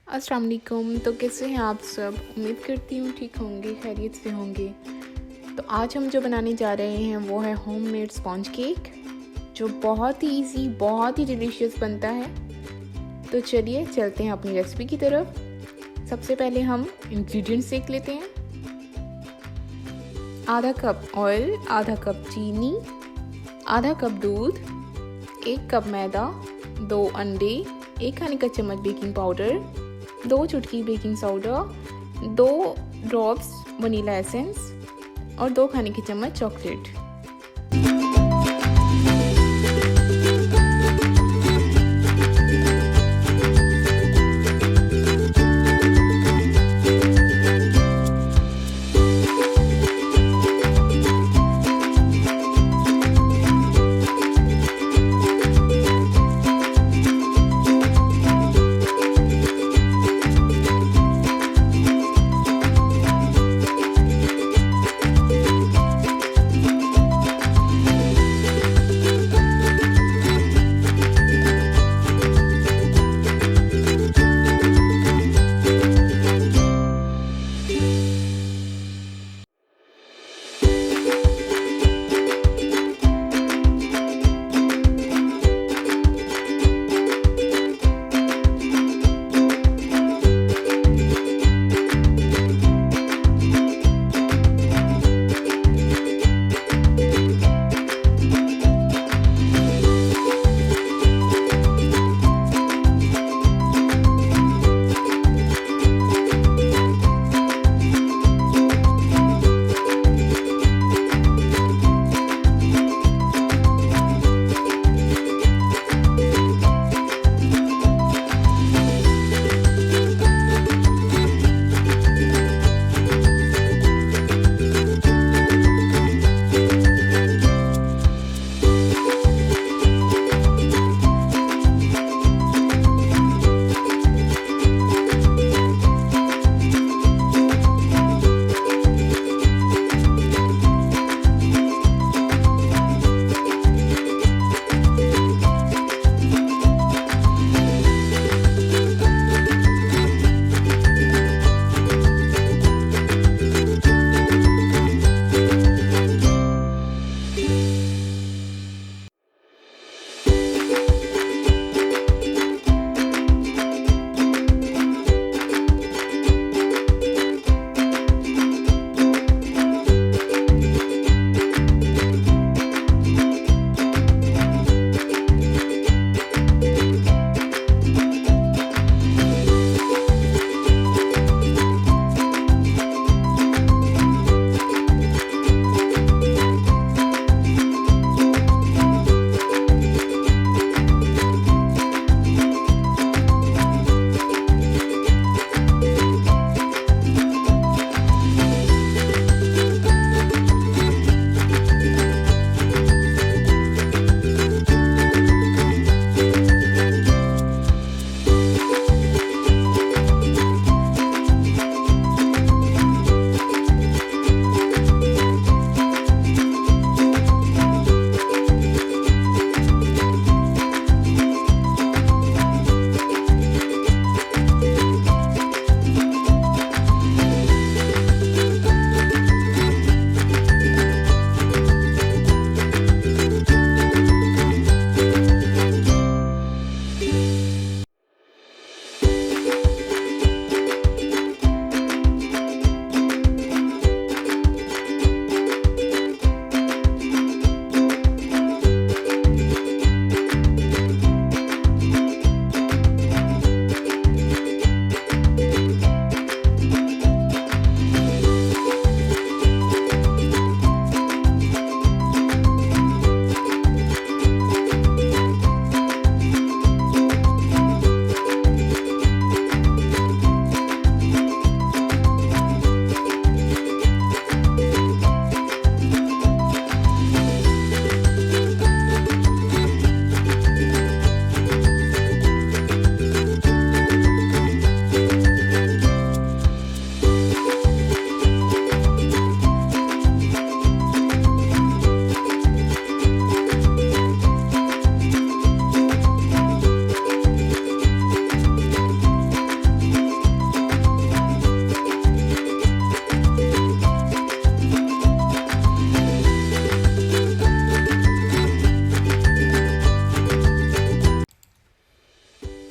अस्सलाम वालेकुम। तो कैसे हैं आप सब? उम्मीद करती हूँ ठीक होंगे, खैरियत से होंगे। तो आज हम जो बनाने जा रहे हैं वो है होममेड स्पॉन्ज केक, जो बहुत ही इजी, बहुत ही डिलीशियस बनता है। तो चलिए चलते हैं अपनी रेसिपी की तरफ। सबसे पहले हम इंग्रेडिएंट्स देख लेते हैं। आधा कप ऑयल, आधा कप चीनी, आधा कप दूध, 1 कप मैदा, 2 अंडे, 1 खाने का चम्मच बेकिंग पाउडर, 2 चुटकी baking soda, 2 drops vanilla essence और 2 खाने के चम्मच चॉकलेट।